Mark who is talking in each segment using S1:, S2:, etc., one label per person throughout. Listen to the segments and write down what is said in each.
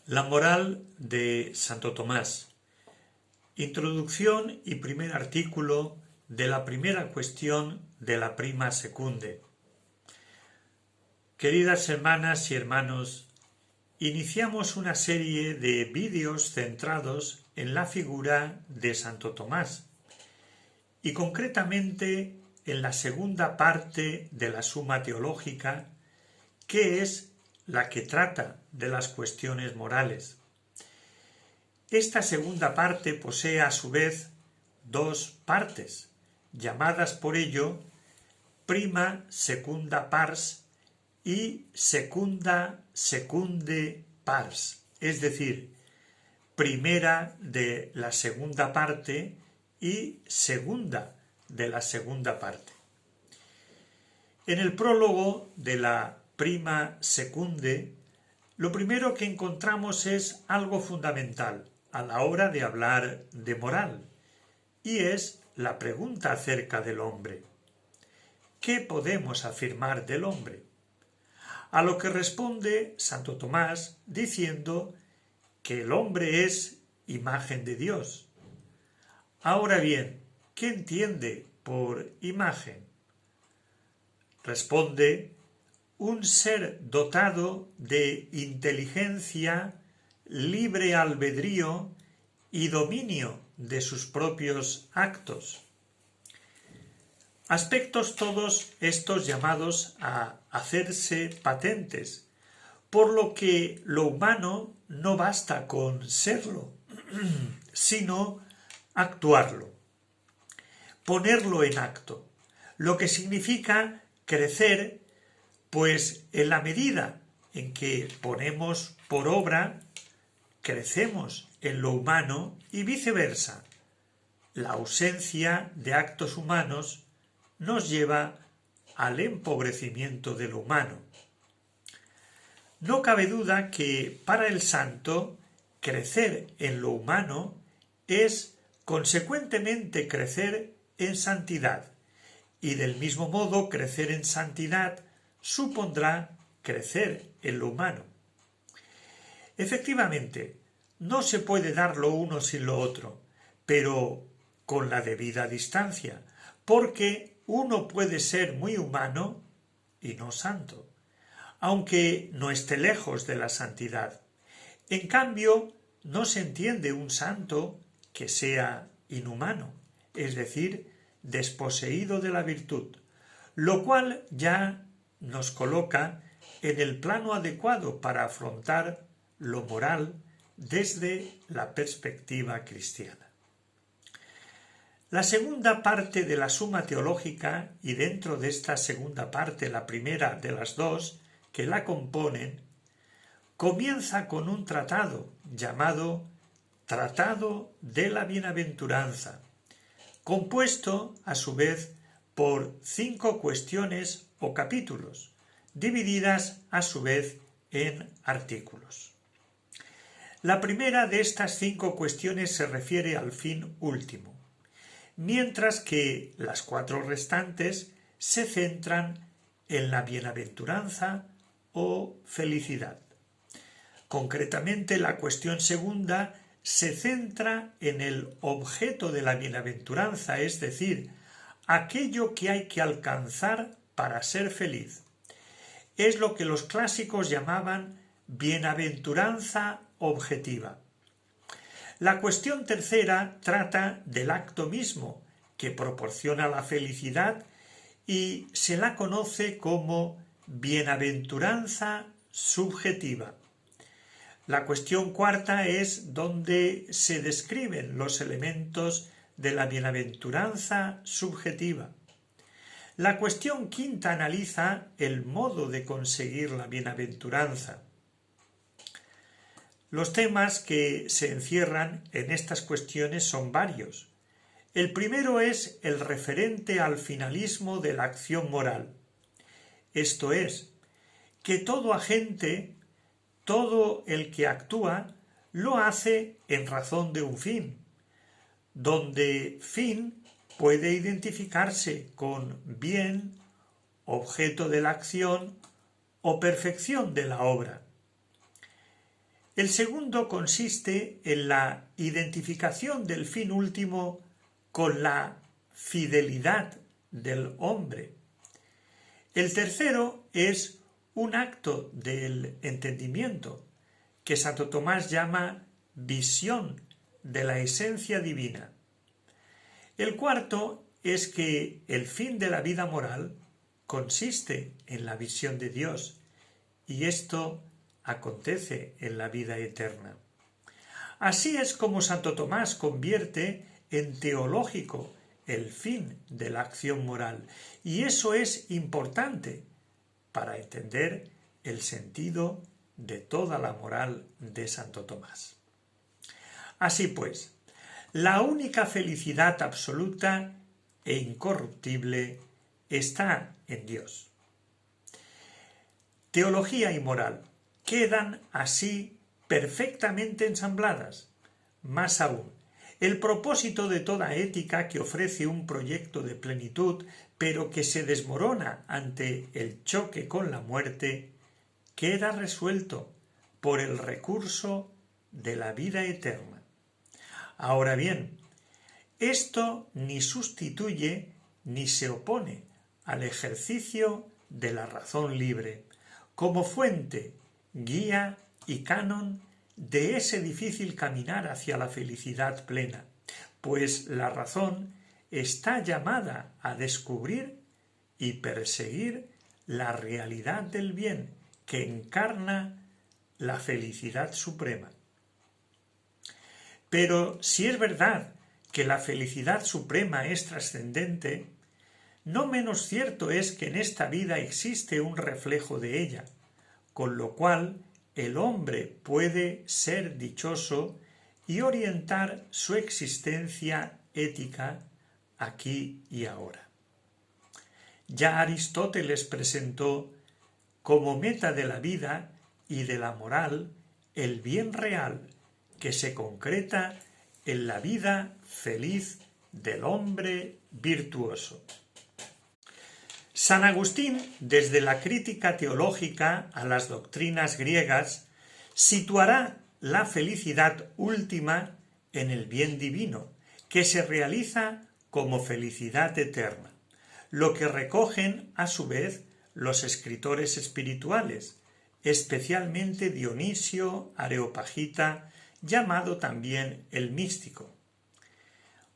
S1: La moral de Santo Tomás. Introducción y primer artículo de la primera cuestión de la Prima Secunde. Queridas hermanas y hermanos, iniciamos una serie de vídeos centrados en la figura de Santo Tomás y concretamente en la segunda parte de la Suma Teológica, que es la que trata de las cuestiones morales. Esta segunda parte posee a su vez dos partes, llamadas por ello prima secunda pars y secunda secunde pars, es decir, primera de la segunda parte y segunda de la segunda parte. En el prólogo de la prima secunde, lo primero que encontramos es algo fundamental a la hora de hablar de moral, y es la pregunta acerca del hombre. ¿Qué podemos afirmar del hombre? A lo que responde Santo Tomás diciendo que el hombre es imagen de Dios. Ahora bien, ¿qué entiende por imagen? Responde: un ser dotado de inteligencia, libre albedrío y dominio de sus propios actos. Aspectos todos estos llamados a hacerse patentes, por lo que lo humano no basta con serlo, sino actuarlo, ponerlo en acto, lo que significa crecer, pues en la medida en que ponemos por obra, crecemos en lo humano y viceversa. La ausencia de actos humanos nos lleva al empobrecimiento de lo humano. No cabe duda que para el santo crecer en lo humano es consecuentemente crecer en santidad, y del mismo modo crecer en santidad supondrá crecer en lo humano. Efectivamente, no se puede dar lo uno sin lo otro, pero con la debida distancia, porque uno puede ser muy humano y no santo, aunque no esté lejos de la santidad. En cambio, no se entiende un santo que sea inhumano, es decir, desposeído de la virtud, lo cual ya nos coloca en el plano adecuado para afrontar lo moral desde la perspectiva cristiana. La segunda parte de la Suma Teológica, y dentro de esta segunda parte la primera de las dos que la componen, comienza con un tratado llamado Tratado de la Bienaventuranza, compuesto a su vez por 5 cuestiones o capítulos, divididas a su vez en artículos. La primera de estas 5 cuestiones se refiere al fin último, mientras que las 4 restantes se centran en la bienaventuranza o felicidad. Concretamente, la cuestión segunda se centra en el objeto de la bienaventuranza, es decir, aquello que hay que alcanzar para ser feliz. Es lo que los clásicos llamaban bienaventuranza objetiva. La cuestión tercera trata del acto mismo que proporciona la felicidad y se la conoce como bienaventuranza subjetiva. La cuestión cuarta es donde se describen los elementos de la bienaventuranza subjetiva. La cuestión quinta analiza el modo de conseguir la bienaventuranza. Los temas que se encierran en estas cuestiones son varios. El primero es el referente al finalismo de la acción moral. Esto es, que todo agente, todo el que actúa, lo hace en razón de un fin, donde fin puede identificarse con bien, objeto de la acción o perfección de la obra. El segundo consiste en la identificación del fin último con la fidelidad del hombre. El tercero es un acto del entendimiento, que Santo Tomás llama visión de la esencia divina. El cuarto es que el fin de la vida moral consiste en la visión de Dios, y esto acontece en la vida eterna. Así es como Santo Tomás convierte en teológico el fin de la acción moral, y eso es importante para entender el sentido de toda la moral de Santo Tomás. Así pues, la única felicidad absoluta e incorruptible está en Dios. Teología y moral quedan así perfectamente ensambladas. Más aún, el propósito de toda ética que ofrece un proyecto de plenitud, pero que se desmorona ante el choque con la muerte, queda resuelto por el recurso de la vida eterna. Ahora bien, esto ni sustituye ni se opone al ejercicio de la razón libre, como fuente, guía y canon de ese difícil caminar hacia la felicidad plena, pues la razón está llamada a descubrir y perseguir la realidad del bien que encarna la felicidad suprema. Pero si es verdad que la felicidad suprema es trascendente, no menos cierto es que en esta vida existe un reflejo de ella, con lo cual el hombre puede ser dichoso y orientar su existencia ética aquí y ahora. Ya Aristóteles presentó como meta de la vida y de la moral el bien real que se concreta en la vida feliz del hombre virtuoso. San Agustín, desde la crítica teológica a las doctrinas griegas, situará la felicidad última en el bien divino, que se realiza como felicidad eterna, lo que recogen a su vez los escritores espirituales, especialmente Dionisio Areopagita, llamado también el místico.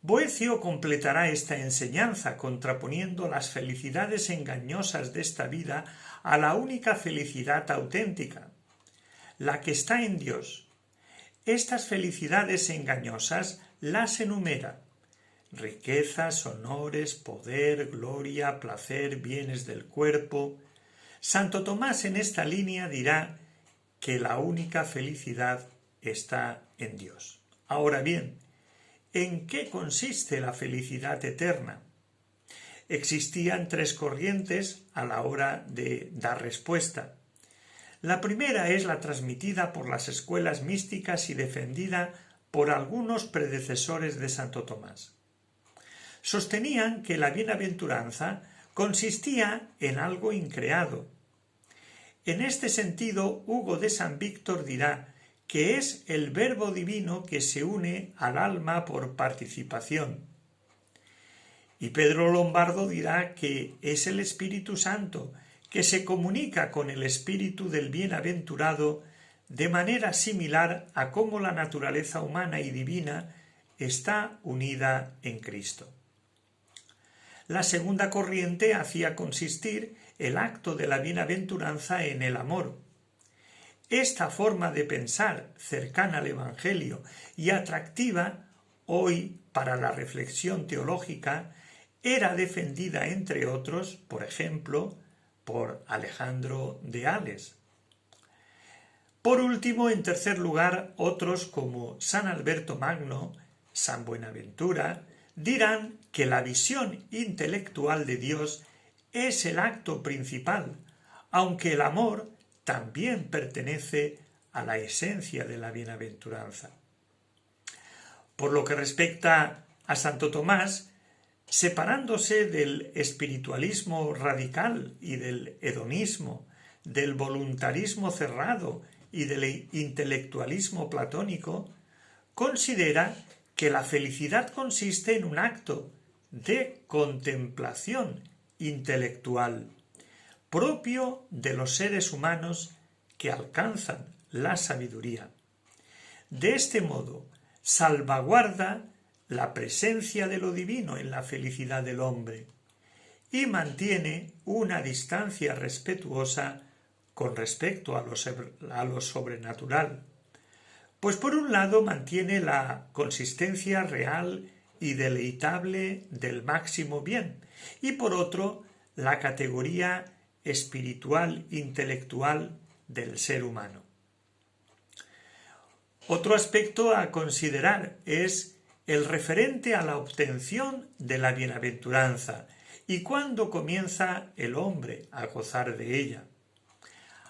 S1: Boecio completará esta enseñanza contraponiendo las felicidades engañosas de esta vida a la única felicidad auténtica, la que está en Dios. Estas felicidades engañosas las enumera: riquezas, honores, poder, gloria, placer, bienes del cuerpo. Santo Tomás en esta línea dirá que la única felicidad está en Dios. Ahora bien, ¿en qué consiste la felicidad eterna? Existían tres corrientes a la hora de dar respuesta. La primera es la transmitida por las escuelas místicas y defendida por algunos predecesores de Santo Tomás. Sostenían que la bienaventuranza consistía en algo increado. En este sentido, Hugo de San Víctor dirá que es el Verbo divino que se une al alma por participación. Y Pedro Lombardo dirá que es el Espíritu Santo que se comunica con el espíritu del bienaventurado de manera similar a cómo la naturaleza humana y divina está unida en Cristo. La segunda corriente hacía consistir el acto de la bienaventuranza en el amor. Esta forma de pensar, cercana al Evangelio y atractiva hoy para la reflexión teológica, era defendida, entre otros, por ejemplo, por Alejandro de Ales. Por último, en tercer lugar, otros como San Alberto Magno, San Buenaventura, dirán que la visión intelectual de Dios es el acto principal, aunque el amor también pertenece a la esencia de la bienaventuranza. Por lo que respecta a Santo Tomás, separándose del espiritualismo radical y del hedonismo, del voluntarismo cerrado y del intelectualismo platónico, considera que la felicidad consiste en un acto de contemplación intelectual propio de los seres humanos que alcanzan la sabiduría. De este modo, salvaguarda la presencia de lo divino en la felicidad del hombre y mantiene una distancia respetuosa con respecto a lo sobrenatural, pues por un lado mantiene la consistencia real y deleitable del máximo bien, y por otro la categoría espiritual intelectual del ser humano. Otro aspecto a considerar es el referente a la obtención de la bienaventuranza y cuándo comienza el hombre a gozar de ella.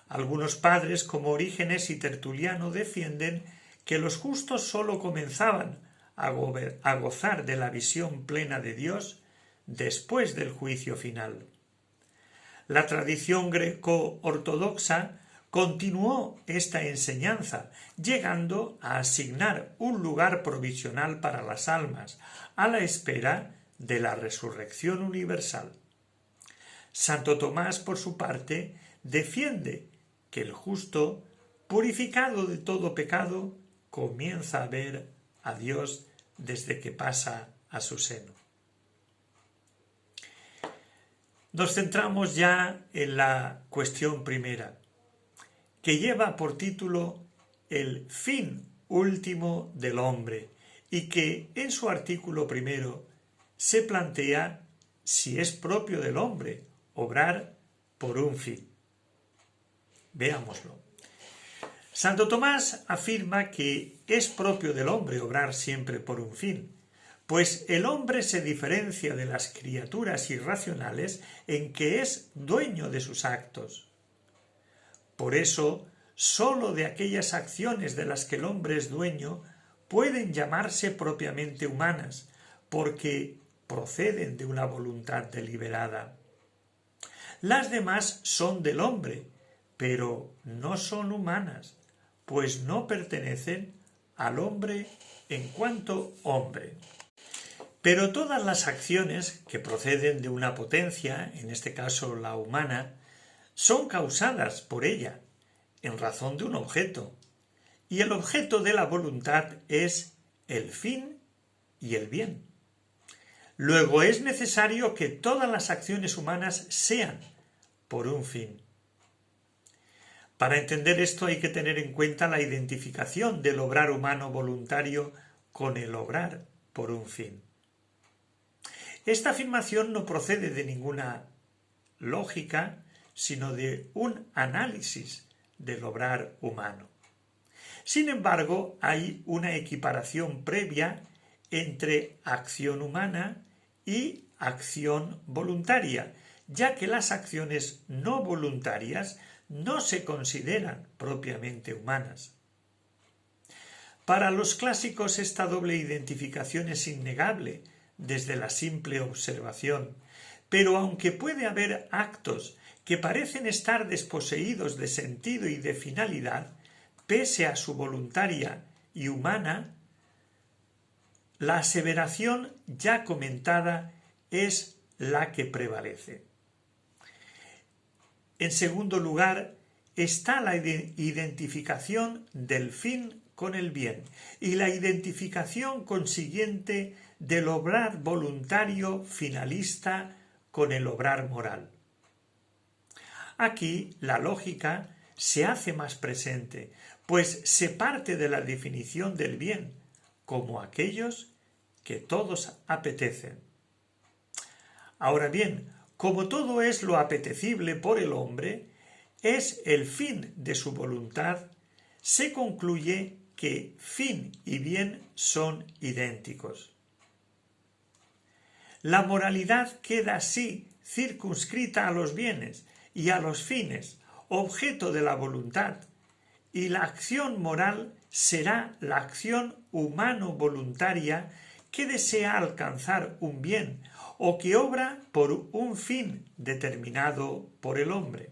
S1: Algunos padres como Orígenes y Tertuliano defienden que los justos sólo comenzaban a gozar de la visión plena de Dios después del juicio final. La tradición greco-ortodoxa continuó esta enseñanza, llegando a asignar un lugar provisional para las almas, a la espera de la resurrección universal. Santo Tomás, por su parte, defiende que el justo, purificado de todo pecado, comienza a ver a Dios desde que pasa a su seno. Nos centramos ya en la cuestión primera, que lleva por título el fin último del hombre y que en su artículo primero se plantea si es propio del hombre obrar por un fin. Veámoslo. Santo Tomás afirma que es propio del hombre obrar siempre por un fin, pues el hombre se diferencia de las criaturas irracionales en que es dueño de sus actos. Por eso, sólo de aquellas acciones de las que el hombre es dueño pueden llamarse propiamente humanas, porque proceden de una voluntad deliberada. Las demás son del hombre, pero no son humanas, pues no pertenecen al hombre en cuanto hombre. Pero todas las acciones que proceden de una potencia, en este caso la humana, son causadas por ella, en razón de un objeto, y el objeto de la voluntad es el fin y el bien. Luego es necesario que todas las acciones humanas sean por un fin. Para entender esto hay que tener en cuenta la identificación del obrar humano voluntario con el obrar por un fin. Esta afirmación no procede de ninguna lógica, sino de un análisis del obrar humano. Sin embargo, hay una equiparación previa entre acción humana y acción voluntaria, ya que las acciones no voluntarias no se consideran propiamente humanas. Para los clásicos esta doble identificación es innegable desde la simple observación, pero aunque puede haber actos que parecen estar desposeídos de sentido y de finalidad, pese a su voluntaria y humana, la aseveración ya comentada es la que prevalece. En segundo lugar, está la identificación del fin con el bien y la identificación consiguiente del obrar voluntario finalista con el obrar moral. Aquí la lógica se hace más presente, pues se parte de la definición del bien como aquellos que todos apetecen. Ahora bien, como todo es lo apetecible por el hombre, es el fin de su voluntad, se concluye que fin y bien son idénticos. La moralidad queda así circunscrita a los bienes y a los fines, objeto de la voluntad, y la acción moral será la acción humano-voluntaria que desea alcanzar un bien o que obra por un fin determinado por el hombre.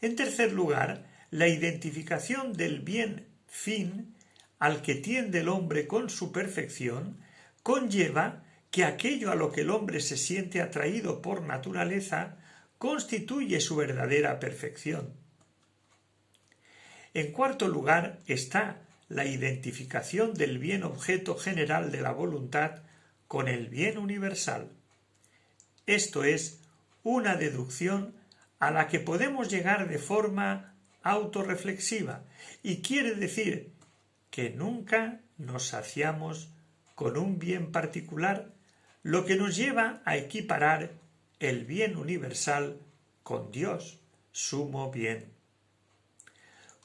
S1: En tercer lugar, la identificación del bien fin al que tiende el hombre con su perfección conlleva que aquello a lo que el hombre se siente atraído por naturaleza constituye su verdadera perfección. En cuarto lugar está la identificación del bien objeto general de la voluntad con el bien universal. Esto es una deducción a la que podemos llegar de forma autorreflexiva y quiere decir que nunca nos saciamos con un bien particular, lo que nos lleva a equiparar el bien universal con Dios, sumo bien.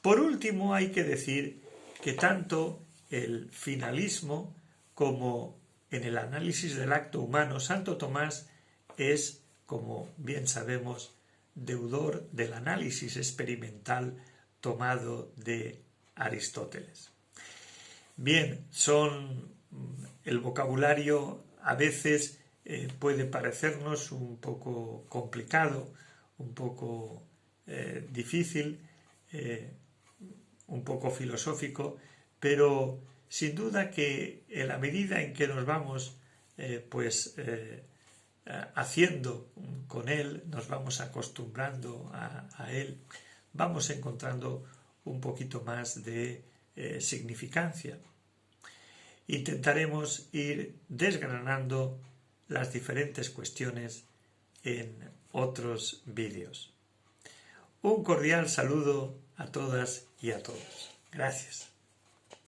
S1: Por último, hay que decir que tanto el finalismo como en el análisis del acto humano, Santo Tomás es, como bien sabemos, deudor del análisis experimental tomado de Aristóteles. Bien, el vocabulario a veces puede parecernos un poco complicado, un poco difícil, un poco filosófico, pero sin duda que en la medida en que nos vamos haciendo con él, nos vamos acostumbrando a él, vamos encontrando un poquito más de significancia. Intentaremos ir desgranando las diferentes cuestiones en otros vídeos. Un cordial saludo a todas y a todos. Gracias.